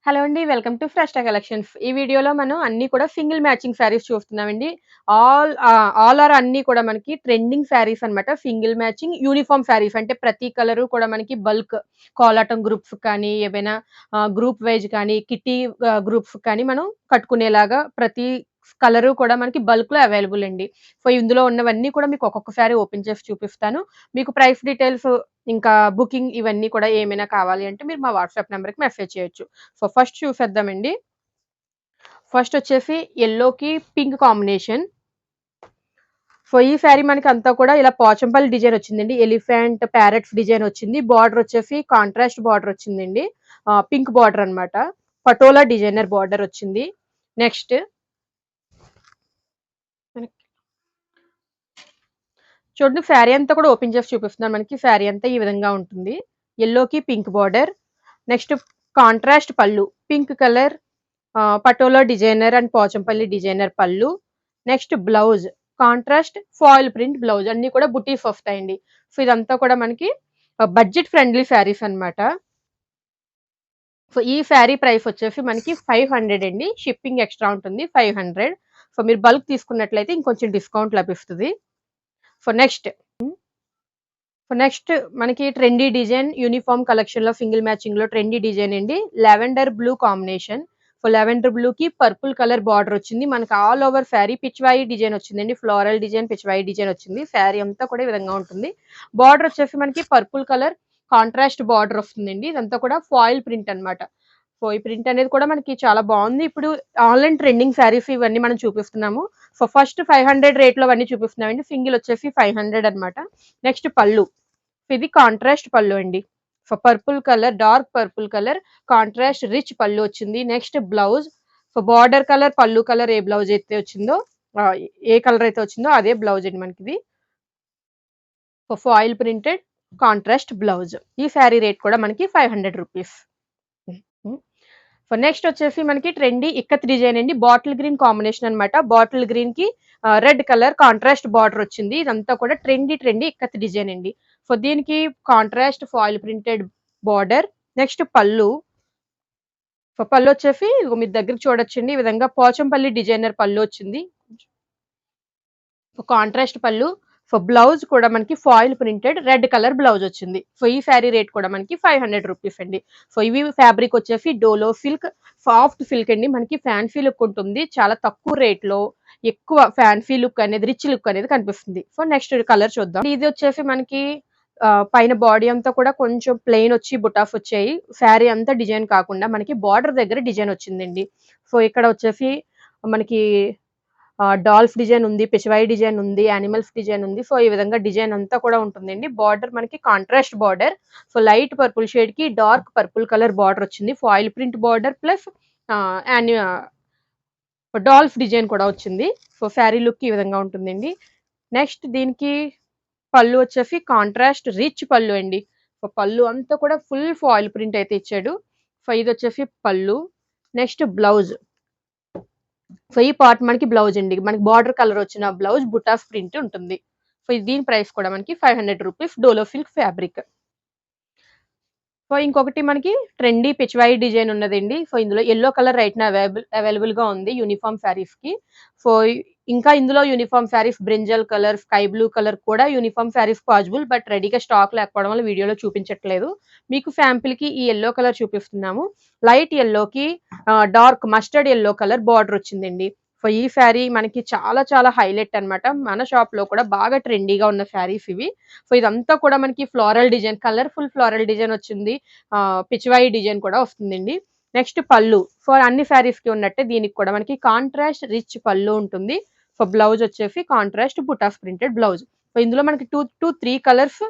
Hello అండి. Welcome to ఫ్రెష్‌టా collections. ఈ వీడియోలో మనం అన్నీ కూడా సింగిల్ మ్యాచింగ్ శారీస్ చూస్తున్నామండి. ఆల్ ఆర్ అన్నీ కూడా మనకి ట్రెండింగ్ శారీస్ అన్నమాట. సింగిల్ మ్యాచింగ్ యూనిఫార్మ్ శారీస్ అంటే ప్రతి కలరు కూడా మనకి బల్క్ కోలాటం గ్రూప్స్ కానీ, ఏవైనా గ్రూప్ వైస్ కానీ, కిట్టి గ్రూప్స్ కానీ మనం కట్టుకునేలాగా ప్రతి కలరు కూడా మనకి బల్క్‌లో అవైలబుల్ అండి. సో, ఇందులో ఉన్నవన్నీ కూడా మీకు ఒక్కొక్క సారి ఓపెన్ చేసి చూపిస్తాను. మీకు ప్రైస్ డీటెయిల్స్ ఇంకా బుకింగ్ ఇవన్నీ కూడా ఏమైనా కావాలి అంటే మీరు మా వాట్సాప్ నంబర్‌కి మెసేజ్ చేయొచ్చు. సో, ఫస్ట్ చూసేద్దామండి. ఫస్ట్ వచ్చేసి యెల్లోకి పింక్ కాంబినేషన్. సో, ఈ శారీ మనకంతా కూడా ఇలా పోచంపల్లి డిజైన్ వచ్చిందండి. ఎలిఫెంట్, ప్యారట్స్ డిజైన్ వచ్చింది. బార్డర్ వచ్చేసి కాంట్రాస్ట్ బార్డర్ వచ్చిందండి. పింక్ బార్డర్ అన్నమాట. పటోలా డిజైనర్ బార్డర్ వచ్చింది. నెక్స్ట్ చూడండి, శారీ అంతా కూడా ఓపెన్ చేసి చూపిస్తున్నాను. మనకి శారీ అంతా ఈ విధంగా ఉంటుంది. యెల్లోకి పింక్ బార్డర్. నెక్స్ట్ కాంట్రాస్ట్ పళ్ళు. Pink colour patola designer and Pochampally designer పళ్ళు. Next blouse contrast foil print blouse అన్నీ కూడా బుటీస్ వస్తాయండి. సో, ఇదంతా కూడా మనకి బడ్జెట్ ఫ్రెండ్లీ శారీస్ అన్నమాట. సో, ఈ శారీ ప్రైస్ వచ్చేసి మనకి 500 అండి. షిప్పింగ్ ఎక్స్‌ట్రా ఉంటుంది 500. సో, మీరు బల్క్ తీసుకున్నట్లయితే ఇంకొంచెం డిస్కౌంట్ లభిస్తది. సో, నెక్స్ట్ మనకి ట్రెండీ డిజైన్ యూనిఫార్మ్ కలెక్షన్‌లో సింగిల్ మ్యాచింగ్‌లో ట్రెండీ డిజైన్ అండి. Lavender blue combination. So, lavender బ్లూకి పర్పుల్ కలర్ బార్డర్ వచ్చింది. మనకి all over sari Pichwai design వచ్చిందండి. ఫ్లోరల్ డిజైన్, పిచ్‌వాయి డిజైన్ వచ్చింది. శారీ అంతా కూడా ఈ విధంగా ఉంటుంది. బార్డర్ వచ్చేసి మనకి పర్పుల్ కలర్ కాంట్రాస్ట్ బార్డర్ వస్తుందండి. ఇదంతా కూడా ఫాయిల్ ప్రింట్ అన్నమాట. సో, ఈ ప్రింట్ అనేది కూడా మనకి చాలా బావుంది. ఇప్పుడు ఆన్‌లైన్ ట్రెండింగ్ శారీస్ ఇవన్నీ మనం చూపిస్తున్నాము. సో, ఫస్ట్ 500 రేట్‌లో అవన్నీ చూపిస్తున్నామండి. సింగిల్ వచ్చేసి 500 అన్నమాట. నెక్స్ట్ పళ్ళు. ఇది కాంట్రాస్ట్ పళ్ళు అండి. So, purple colour, dark purple colour contrast rich పళ్ళు వచ్చింది. Next blouse. So, border colour, పళ్ళు కలర్ ఏ బ్లౌజ్ అయితే వచ్చిందో ఏ కలర్ అయితే వచ్చిందో అదే బ్లౌజ్ అండి మనకిది. So, foil printed contrast blouse. ఈ శారీ రేట్ కూడా మనకి 500 రూపీస్. హ్మ్. సో, నెక్స్ట్ వచ్చేసి మనకి ట్రెండీ ఇక్కత్ డిజైన్ అండి. బాటిల్ గ్రీన్ కాంబినేషన్ అన్నమాట. బాటిల్ గ్రీన్‌కి రెడ్ కలర్ కాంట్రాస్ట్ బార్డర్ వచ్చింది. ఇదంతా కూడా ట్రెండీ ఇక్కత్ డిజైన్ అండి. సో, దీనికి contrast foil printed border. Next పళ్ళు. సో, పళ్ళొచ్చేసి ఇదిగో మీ దగ్గర చూడొచ్చండి. ఈ విధంగా పోచంపల్లి డిజైనర్ పళ్ళు వచ్చింది. కాంట్రాస్ట్ పళ్ళు. సో, బ్లౌజ్ కూడా మనకి foil printed red colour blouse వచ్చింది. సో, ఈ శారీ రేట్ కూడా మనకి 500 రూపీస్ అండి. సో, ఇవి ఫ్యాబ్రిక్ వచ్చేసి డోలో సిల్క్ సాఫ్ట్ సిల్క్ అండి. మనకి ఫ్యాన్సీ లుక్ ఉంటుంది. చాలా తక్కువ రేట్‌లో ఎక్కువ ఫ్యాన్సీ లుక్ అనేది, రిచ్ లుక్ అనేది కనిపిస్తుంది. సో, నెక్స్ట్ కలర్ చూద్దాం. ఇది వచ్చేసి మనకి పైన బాడీ అంతా కూడా కొంచెం ప్లెయిన్ వచ్చి బుటాస్ వచ్చాయి. శారీ అంతా డిజైన్ కాకుండా మనకి బార్డర్ దగ్గర డిజైన్ వచ్చిందండి. సో, ఇక్కడ వచ్చేసి మనకి డాల్ఫ్ డిజైన్ ఉంది, పిచవాయి డిజైన్ ఉంది, యానిమల్స్ డిజైన్ ఉంది. సో, ఈ విధంగా డిజైన్ అంతా కూడా ఉంటుందండి. బార్డర్ మనకి contrast border. So, light purple షేడ్‌కి డార్క్ పర్పుల్ కలర్ బార్డర్ వచ్చింది. Foil print border plus ah, యాన్యు డాల్ఫ్ డిజైన్ కూడా వచ్చింది. సో, శారీ లుక్ ఈ విధంగా ఉంటుందండి. నెక్స్ట్ దీనికి పళ్ళు వచ్చేసి కాంట్రాస్ట్ రిచ్ పళ్ళు అండి. సో, పళ్ళు అంతా కూడా ఫుల్ ఫాయిల్ ప్రింట్ అయితే ఇచ్చాడు. సో, ఇదొచ్చేసి పళ్ళు. Next blouse. సో, ఈ పార్ట్ మనకి బ్లౌజ్ అండి. మనకి బార్డర్ కలర్ వచ్చిన బ్లౌజ్ బుటాస్ ప్రింట్ ఉంటుంది. సో, దీని ప్రైస్ కూడా మనకి 500 rupees Dolo silk fabric. So, ఇంకొకటి మనకి ట్రెండీ పిచ్‌వాయి డిజైన్ ఉన్నదండి. సో, ఇందులో యెల్లో కలర్ రైట్ నౌ అవైలబుల్‌గా ఉంది యూనిఫార్మ్ శారీస్‌కి. సో, ఇంకా ఇందులో uniform saris brinjal colour, sky blue colour కూడా యూనిఫార్మ్ శారీస్ పాజిబుల్. బట్ రెడీగా స్టాక్ లేకపోవడం వల్ల వీడియోలో చూపించట్లేదు. మీకు శాంపిల్‌కి ఈ యెల్లో కలర్ చూపిస్తున్నాము. లైట్ యెల్లోకి dark mustard yellow colour border వచ్చిందండి. సో, ఈ శారీ మనకి చాలా చాలా హైలైట్ అన్నమాట. మన షాప్‌లో కూడా బాగా ట్రెండీగా ఉన్న శారీస్ ఇవి. సో, ఇదంతా కూడా మనకి floral design, colourful floral design వచ్చింది. పిచ్చివాయి డిజైన్ కూడా వస్తుందండి. నెక్స్ట్ పళ్ళు. సో, అన్ని శారీస్‌కి ఉన్నట్టే దీనికి కూడా మనకి కాంట్రాస్ట్ రిచ్ పళ్ళు ఉంటుంది. సో, బ్లౌజ్ వచ్చేసి కాంట్రాస్ట్ బుటాస్ ప్రింటెడ్ బ్లౌజ్. సో, ఇందులో మనకి 3 కలర్స్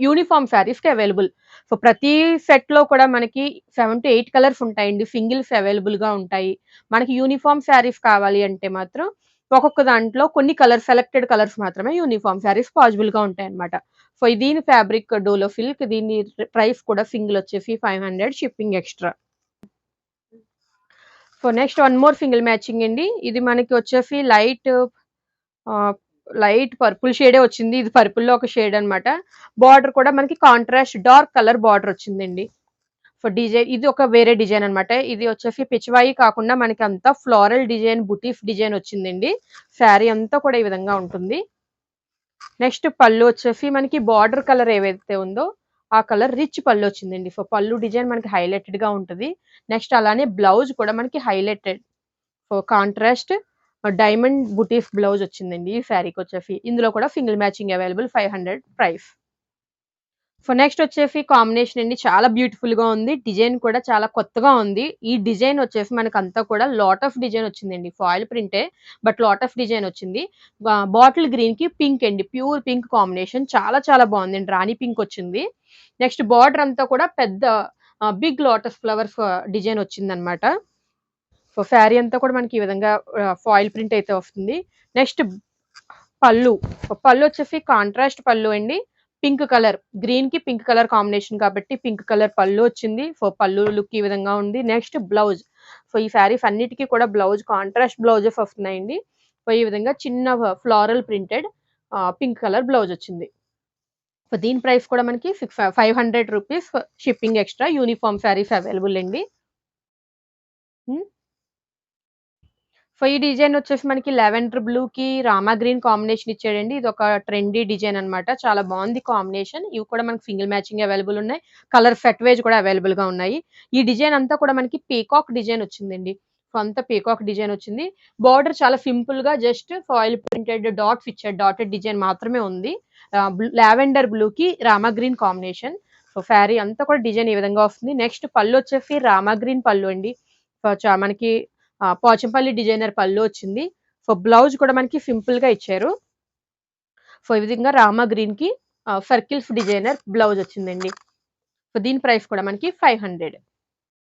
యూనిఫార్మ్ శారీస్‌కి అవైలబుల్. సో, ప్రతి సెట్‌లో కూడా మనకి 7-8 కలర్స్ ఉంటాయండి. సింగిల్స్ అవైలబుల్‌గా ఉంటాయి. మనకి యూనిఫార్మ్ శారీస్ కావాలి అంటే మాత్రం ఒక్కొక్క దాంట్లో కొన్ని సెలెక్టెడ్ కలర్స్ మాత్రమే యూనిఫార్మ్ శారీస్ పాజిబుల్‌గా ఉంటాయన్నమాట. సో, దీని ఫ్యాబ్రిక్ డోలో సిల్క్. దీని ప్రైస్ కూడా సింగిల్ వచ్చేసి 500 shipping extra. So, next one more single matching అండి. ఇది మనకి వచ్చేసి ఆహ్, లైట్ పర్పుల్ షేడే వచ్చింది. ఇది పర్పుల్‌లో ఒక షేడ్ అన్నమాట. బార్డర్ కూడా మనకి కాంట్రాస్ట్ డార్క్ కలర్ బార్డర్ వచ్చిందండి. డిజైన్ ఇది ఒక వేరే డిజైన్ అన్నమాట. ఇది వచ్చేసి పిచ్చివాయి కాకుండా మనకి అంతా ఫ్లోరల్ డిజైన్, బుటీఫ్ డిజైన్ వచ్చిందండి. శారీ అంతా కూడా ఈ విధంగా ఉంటుంది. నెక్స్ట్ పళ్ళు వచ్చేసి మనకి బార్డర్ కలర్ ఏవైతే ఉందో ఆ కలర్ రిచ్ పళ్ళు వచ్చిందండి. పళ్ళు డిజైన్ మనకి హైలైటెడ్ గా ఉంటది. నెక్స్ట్ అలానే బ్లౌజ్ కూడా మనకి హైలైటెడ్ కాంట్రాస్ట్ డైమండ్ బుటీఫ్ బ్లౌజ్ వచ్చిందండి ఈ శారీకి వచ్చేసి. ఇందులో కూడా single matching available 500 price. Next వచ్చేసి కాంబినేషన్ అండి చాలా బ్యూటిఫుల్ గా ఉంది. డిజైన్ కూడా చాలా కొత్తగా ఉంది. ఈ డిజైన్ వచ్చేసి మనకంతా కూడా లాట్ ఆఫ్ డిజైన్ వచ్చిందండి. ఫాయిల్ ప్రింటే బట్ లాట్ ఆఫ్ డిజైన్ వచ్చింది. బాటిల్ గ్రీన్ కి పింక్ అండి. ప్యూర్ పింక్ కాంబినేషన్ చాలా చాలా బాగుందండి. రాణి పింక్ వచ్చింది. నెక్స్ట్ బార్డర్ అంతా కూడా పెద్ద బిగ్ లోటస్ ఫ్లవర్ డిజైన్ వచ్చిందనమాట. శారీ అంతా కూడా మనకి ఈ విధంగా ఫాయిల్ ప్రింట్ అయితే వస్తుంది. నెక్స్ట్ పళ్ళు. పళ్ళు వచ్చేసి కాంట్రాస్ట్ పళ్ళు అండి. పింక్ కలర్ గ్రీన్ కి పింక్ కలర్ కాంబినేషన్ కాబట్టి పింక్ కలర్ పళ్ళు వచ్చింది. పళ్ళు లుక్ ఈ విధంగా ఉంది. Next blouse. ఈ శారీస్ అన్నిటికీ కూడా బ్లౌజ్ కాంట్రాస్ట్ బ్లౌజెస్ వస్తున్నాయండి. ఈ విధంగా చిన్న floral printed pink colour blouse వచ్చింది. దీని ప్రైస్ కూడా మనకి 500 rupees shipping extra. Uniform saris available అండి. ఈ డిజైన్ వచ్చేసి మనకి లావెండర్ బ్లూ కి రామా గ్రీన్ కాంబినేషన్ ఇచ్చాడండి. ఇది ఒక ట్రెండీ డిజైన్ అన్నమాట. చాలా బాగుంది కాంబినేషన్. ఇవి కూడా మనకి సింగిల్ మ్యాచింగ్ అవైలబుల్ ఉన్నాయి. కలర్ సెట్ వైజ్ కూడా అవైలబుల్ గా ఉన్నాయి. ఈ డిజైన్ అంతా కూడా మనకి పీకాక్ డిజైన్ వచ్చిందండి. అంతా పీకాక్ డిజైన్ వచ్చింది. బార్డర్ చాలా సింపుల్ గా జస్ట్ ఫాయిల్ ప్రింటెడ్ డాట్స్ ఇచ్చాడు. డాటెడ్ డిజైన్ మాత్రమే ఉంది. లావెండర్ బ్లూ కి రామా గ్రీన్ కాంబినేషన్. శారీ అంతా కూడా డిజైన్ ఈ విధంగా వస్తుంది. నెక్స్ట్ పళ్ళు వచ్చేసి రామా గ్రీన్ పళ్ళు అండి. మనకి పోచంపల్లి డిజైనర్ పళ్ళు వచ్చింది. బ్లౌజ్ కూడా మనకి సింపుల్ గా ఇచ్చారు. ఈ విధంగా రామా గ్రీన్ కి సర్కిల్స్ డిజైనర్ బ్లౌజ్ వచ్చిందండి. దీని ప్రైస్ కూడా మనకి 500.